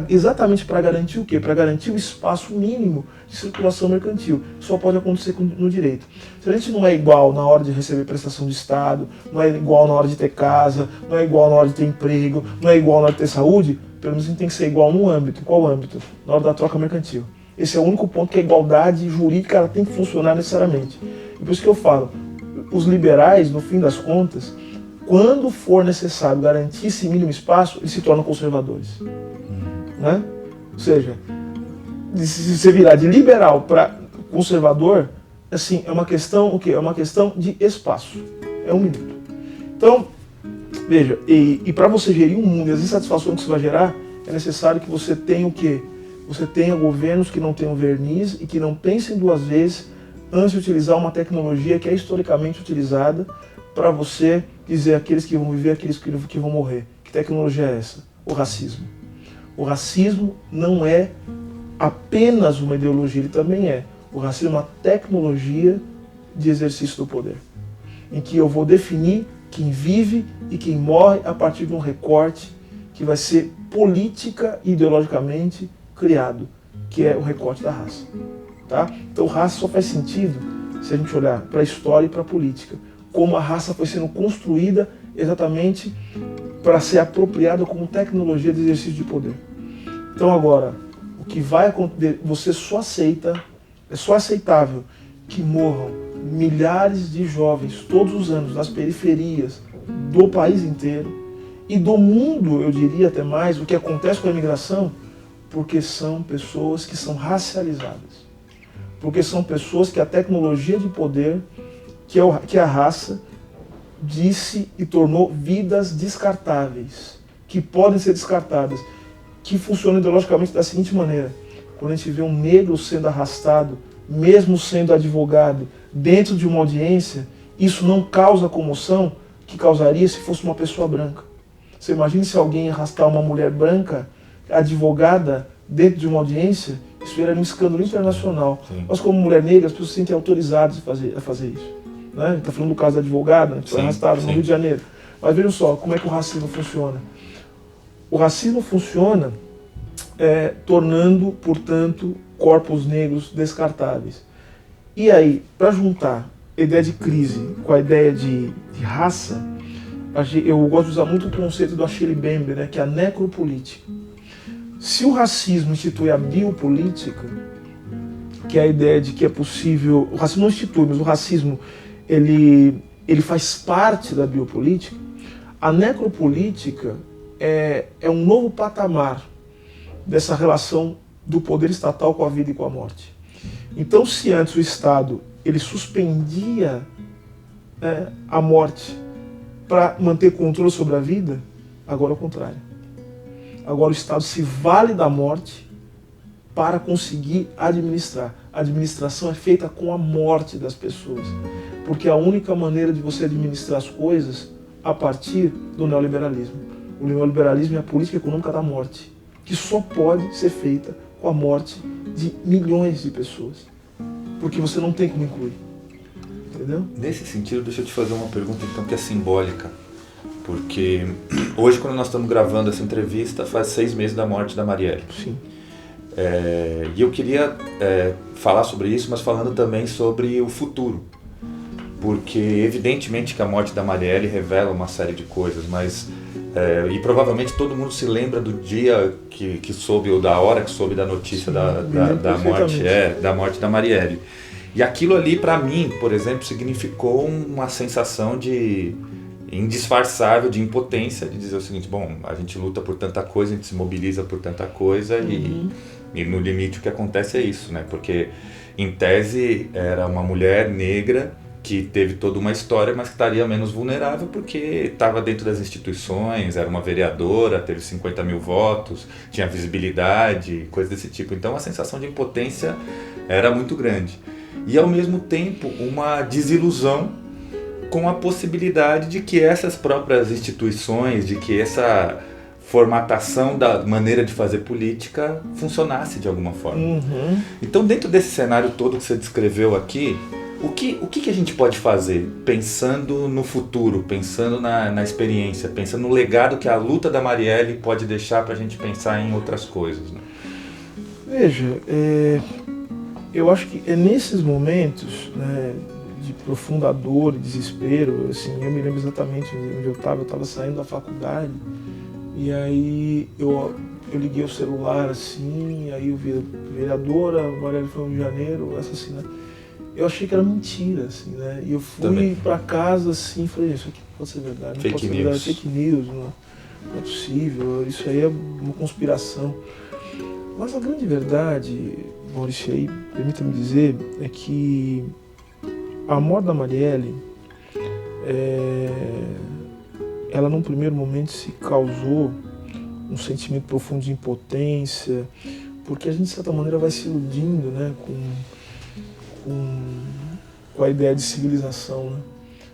Exatamente para garantir o quê? Para garantir o espaço mínimo de circulação mercantil. Só pode acontecer no direito. Se a gente não é igual na hora de receber prestação de Estado, não é igual na hora de ter casa, não é igual na hora de ter emprego, não é igual na hora de ter saúde, pelo menos a gente tem que ser igual num âmbito. Qual âmbito? Na hora da troca mercantil. Esse é o único ponto que a igualdade jurídica ela tem que funcionar necessariamente. E por isso que eu falo, os liberais, no fim das contas, quando for necessário garantir esse mínimo espaço, eles se tornam conservadores. Né? Ou seja, se você virar de liberal para conservador, assim, é uma questão, o quê? É uma questão de espaço. É 1 minuto. Então, veja, e para você gerir um mundo e as insatisfações que isso vai gerar, é necessário que você tenha o quê? Você tenha governos que não tenham verniz e que não pensem 2 vezes antes de utilizar uma tecnologia que é historicamente utilizada para você dizer aqueles que vão viver, aqueles que vão morrer. Que tecnologia é essa? O racismo. O racismo não é apenas uma ideologia, ele também é. O racismo é uma tecnologia de exercício do poder, em que eu vou definir quem vive e quem morre a partir de um recorte que vai ser política e ideologicamente criado, que é o recorte da raça. Tá? Então raça só faz sentido se a gente olhar para a história e para a política, como a raça foi sendo construída exatamente para ser apropriada como tecnologia de exercício de poder. Então agora, o que vai acontecer, você só aceita, é só aceitável que morram milhares de jovens todos os anos nas periferias do país inteiro e do mundo, eu diria até mais, o que acontece com a imigração, porque são pessoas que são racializadas. Porque são pessoas que a tecnologia de poder, que a raça, disse e tornou vidas descartáveis, que podem ser descartadas, que funcionam ideologicamente da seguinte maneira. Quando a gente vê um negro sendo arrastado, mesmo sendo advogado, dentro de uma audiência, isso não causa a comoção que causaria se fosse uma pessoa branca. Você imagina se alguém arrastar uma mulher branca, advogada, dentro de uma audiência, isso era um escândalo internacional. Sim. Mas como mulher negra, as pessoas se sentem autorizadas a fazer isso. Né? A gente está falando do caso da advogada, né, que foi arrastada no Rio de Janeiro. Mas vejam só, como é que o racismo funciona? O racismo funciona tornando, portanto, corpos negros descartáveis. E aí, para juntar a ideia de crise com a ideia de raça, eu gosto de usar muito o conceito do Achille Mbembe, né, que é a necropolítica. Se o racismo institui a biopolítica, que é a ideia de que é possível... O racismo não institui, mas o racismo ele faz parte da biopolítica. A necropolítica é um novo patamar dessa relação do poder estatal com a vida e com a morte. Então, se antes o Estado ele suspendia a morte para manter controle sobre a vida, agora é o contrário. Agora o Estado se vale da morte para conseguir administrar. A administração é feita com a morte das pessoas, porque é a única maneira de você administrar as coisas a partir do neoliberalismo. O neoliberalismo é a política econômica da morte, que só pode ser feita com a morte de milhões de pessoas, porque você não tem como incluir. Entendeu? Nesse sentido, deixa eu te fazer uma pergunta então que é simbólica, porque hoje, quando nós estamos gravando essa entrevista, faz 6 meses da morte da Marielle. Sim. E eu queria falar sobre isso, mas falando também sobre o futuro, porque evidentemente que a morte da Marielle revela uma série de coisas, mas e provavelmente todo mundo se lembra do dia que soube, ou da hora que soube da notícia da morte da Marielle. E aquilo ali, para mim, por exemplo, significou uma sensação de indisfarçável, de impotência, de dizer o seguinte: bom, a gente luta por tanta coisa, a gente se mobiliza por tanta coisa, e no limite o que acontece é isso, né? Porque, em tese, era uma mulher negra que teve toda uma história, mas que estaria menos vulnerável porque estava dentro das instituições, era uma vereadora, teve 50 mil votos, tinha visibilidade, coisa desse tipo. Então a sensação de impotência era muito grande. E ao mesmo tempo uma desilusão com a possibilidade de que essas próprias instituições, de que essa formatação da maneira de fazer política funcionasse de alguma forma. Então, dentro desse cenário todo que você descreveu aqui, o que a gente pode fazer pensando no futuro, pensando na experiência, pensando no legado que a luta da Marielle pode deixar para a gente pensar em outras coisas, né? Veja, eu acho que é nesses momentos, né, de profunda dor e desespero, assim, eu me lembro exatamente onde eu estava saindo da faculdade, e aí eu liguei o celular assim, aí eu vi a vereadora, a Marielle foi no Rio de Janeiro, assassinada. Eu achei que era mentira, assim, né? E eu fui para casa assim, falei: isso aqui pode ser verdade, não pode ser verdade, fake news, não é possível, isso aí é uma conspiração. Mas a grande verdade, Maurício, aí, permita-me dizer, é que a morte da Marielle, ela num primeiro momento se causou um sentimento profundo de impotência, porque a gente de certa maneira vai se iludindo, né, com a ideia de civilização, né?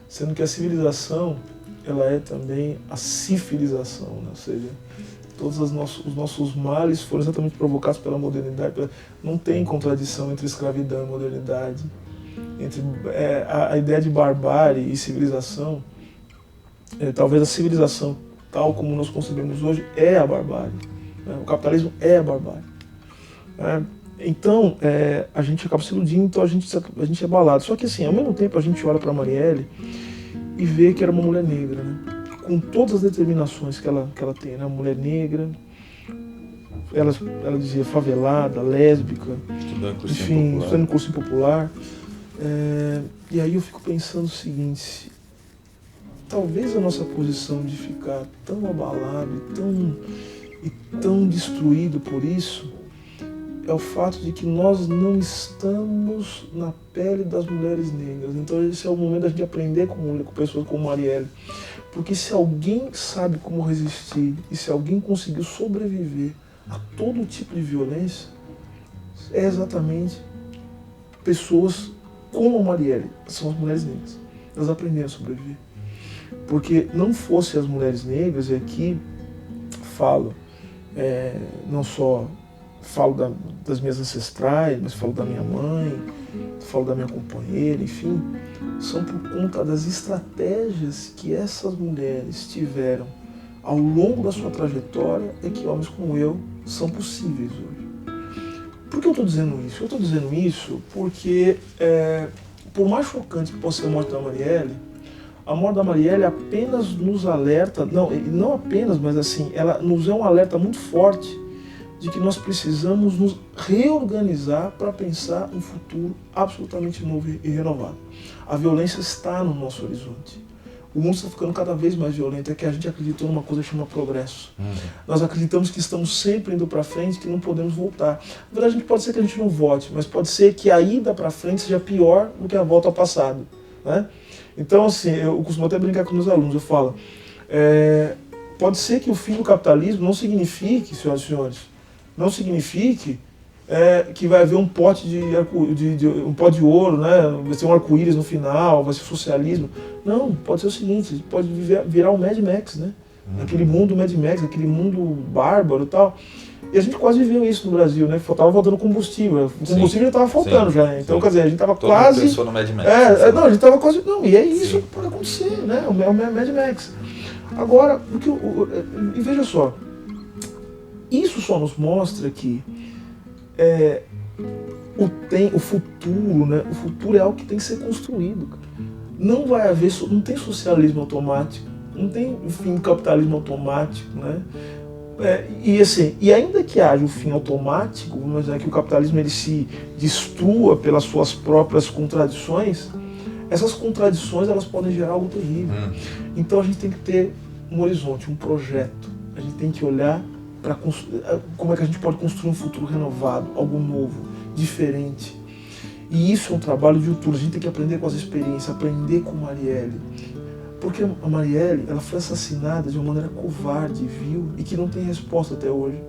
Sendo que a civilização, ela é também a cifilização, né? Ou seja, todos os nossos males foram exatamente provocados pela modernidade. Não tem contradição entre escravidão e modernidade, entre a ideia de barbárie e civilização. Talvez a civilização, tal como nós concebemos hoje, é a barbárie, né? O capitalismo é a barbárie, né? Então, a gente acaba se iludindo, então a gente é abalado. Só que assim, ao mesmo tempo a gente olha para a Marielle e vê que era uma mulher negra, né? Com todas as determinações que ela tem, né? Uma mulher negra, ela dizia favelada, lésbica, estudando em cursinho popular. E aí eu fico pensando o seguinte: talvez a nossa posição de ficar tão abalado e tão destruído por isso é o fato de que nós não estamos na pele das mulheres negras. Então esse é o momento da gente aprender com pessoas como Marielle. Porque se alguém sabe como resistir e se alguém conseguiu sobreviver a todo tipo de violência, é exatamente pessoas como a Marielle, são as mulheres negras. Elas aprenderam a sobreviver. Porque não fossem as mulheres negras, e aqui falo, não só falo das minhas ancestrais, mas falo da minha mãe, falo da minha companheira, enfim, são por conta das estratégias que essas mulheres tiveram ao longo da sua trajetória é que homens como eu são possíveis hoje. Por que eu estou dizendo isso? Eu estou dizendo isso porque, por mais chocante que possa ser a morte da Marielle apenas nos alerta, não apenas, mas assim, ela nos é um alerta muito forte de que nós precisamos nos reorganizar para pensar um futuro absolutamente novo e renovado. A violência está no nosso horizonte. O mundo está ficando cada vez mais violento, é que a gente acreditou numa coisa chamada progresso. Nós acreditamos que estamos sempre indo para frente, que não podemos voltar. Na verdade, pode ser que a gente não volte, mas pode ser que a ida para frente seja pior do que a volta ao passado, né? Então, assim, eu costumo até brincar com meus alunos, eu falo, pode ser que o fim do capitalismo não signifique, senhoras e senhores, não signifique que vai haver um pote um pote de ouro, né? Vai ser um arco-íris no final, vai ser socialismo. Não, pode ser o seguinte, pode virar um Mad Max, né? Aquele mundo Mad Max, aquele mundo bárbaro e tal. E a gente quase viveu isso no Brasil, né? Tava faltando combustível. O combustível já estava faltando já, né? Então, quer dizer, a gente tava quase... Todo mundo pensou no Mad Max. Não, a gente tava quase... Não, e é isso que pode acontecer, né? O Mad Max. Agora, e veja só, isso só nos mostra que o futuro, né? O futuro é algo que tem que ser construído, cara. Não vai haver, não tem socialismo automático, não tem fim capitalismo automático, né? E ainda que haja o fim automático, vamos imaginar que o capitalismo ele se destrua pelas suas próprias contradições, essas contradições elas podem gerar algo terrível. Então a gente tem que ter um horizonte, um projeto. A gente tem que olhar para como é que a gente pode construir um futuro renovado, algo novo, diferente. E isso é um trabalho de futuro. A gente tem que aprender com as experiências, aprender com Marielle. Porque a Marielle, ela foi assassinada de uma maneira covarde, vil, e que não tem resposta até hoje.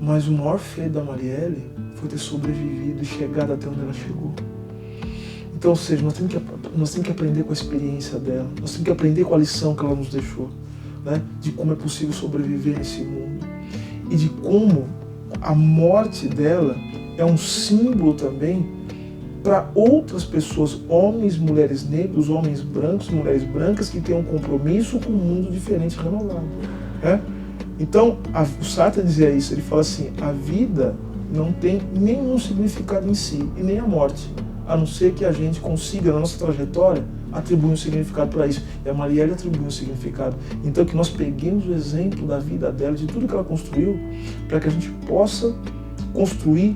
Mas o maior feito da Marielle foi ter sobrevivido e chegado até onde ela chegou. Então, ou seja, nós temos que aprender com a experiência dela, nós temos que aprender com a lição que ela nos deixou, né? De como é possível sobreviver nesse mundo. E de como a morte dela é um símbolo também para outras pessoas, homens, mulheres negros, homens brancos, mulheres brancas, que têm um compromisso com um mundo diferente e renovado. Né? Então, o Sartre dizia isso, ele fala assim, a vida não tem nenhum significado em si, e nem a morte, a não ser que a gente consiga, na nossa trajetória, atribuir um significado para isso. E a Marielle atribuiu um significado. Então, que nós peguemos o exemplo da vida dela, de tudo que ela construiu, para que a gente possa construir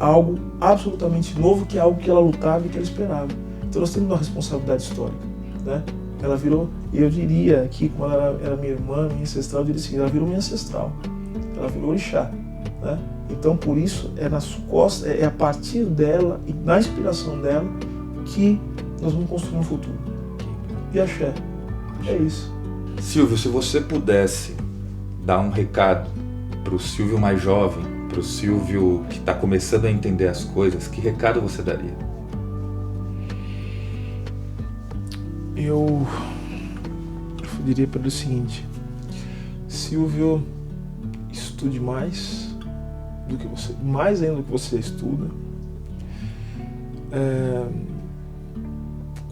algo absolutamente novo, que é algo que ela lutava e que ela esperava. Então nós temos uma responsabilidade histórica, né? Ela virou, e eu diria que quando ela era minha irmã, minha ancestral, eu diria assim, ela virou minha ancestral, ela virou orixá, né? Então por isso é nas costas, é a partir dela e na inspiração dela que nós vamos construir um futuro. E axé, é isso. Silvio, se você pudesse dar um recado para o Silvio mais jovem, para o Silvio que está começando a entender as coisas, que recado você daria? Eu diria para ele o seguinte, Silvio, estude mais do que você, mais ainda do que você estuda,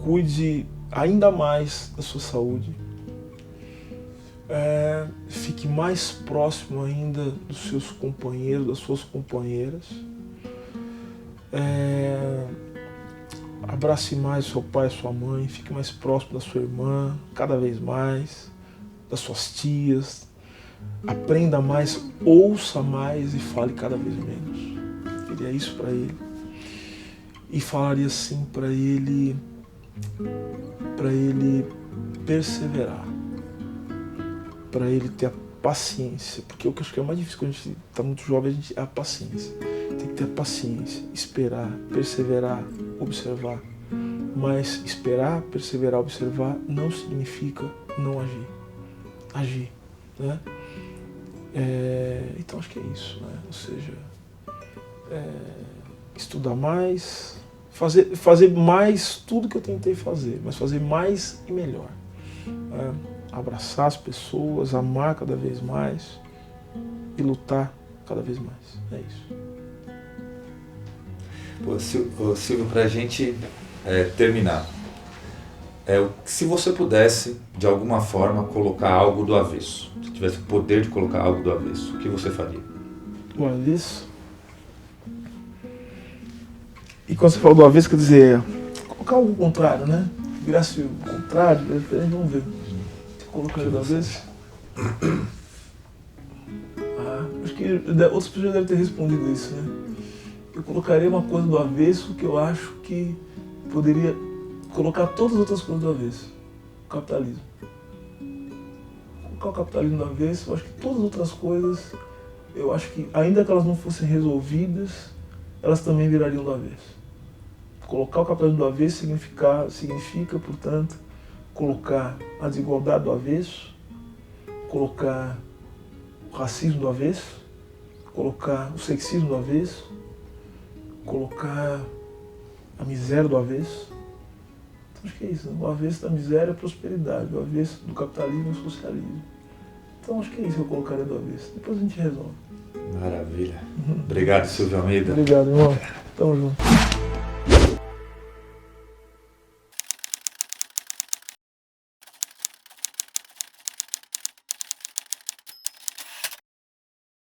cuide ainda mais da sua saúde, fique mais próximo ainda dos seus companheiros, das suas companheiras, abrace mais seu pai e sua mãe, fique mais próximo da sua irmã, cada vez mais, das suas tias, aprenda mais, ouça mais e fale cada vez menos. Eu diria isso para ele. E falaria assim para ele perseverar, para ele ter a paciência, porque o que eu acho que é mais difícil quando a gente está muito jovem é a paciência. Tem que ter a paciência, esperar, perseverar, observar. Mas esperar, perseverar, observar não significa não agir. Agir, né? Então acho que é isso, né? Ou seja, estudar mais, fazer mais tudo que eu tentei fazer, mas fazer mais e melhor. Abraçar as pessoas, amar cada vez mais e lutar cada vez mais. É isso. Pô, Silvio, para a gente terminar, se você pudesse, de alguma forma, colocar algo do avesso, se tivesse o poder de colocar algo do avesso, o que você faria? Do avesso? E quando você fala do avesso, quer dizer, colocar algo contrário, né? Virasse o contrário, vamos ver. Você colocaria do avesso? Acho que outras pessoas já devem ter respondido isso, né? Eu colocaria uma coisa do avesso que eu acho que poderia colocar todas as outras coisas do avesso. O capitalismo. Colocar o capitalismo do avesso, eu acho que todas as outras coisas, eu acho que ainda que elas não fossem resolvidas, elas também virariam do avesso. Colocar o capitalismo do avesso significa, portanto, colocar a desigualdade do avesso, colocar o racismo do avesso, colocar o sexismo do avesso, colocar a miséria do avesso. Então acho que é isso, né? O avesso da miséria é a prosperidade, o avesso do capitalismo é o socialismo. Então acho que é isso que eu colocaria do avesso. Depois a gente resolve. Maravilha. Obrigado, Silvio Almeida. Obrigado, irmão. Tamo junto.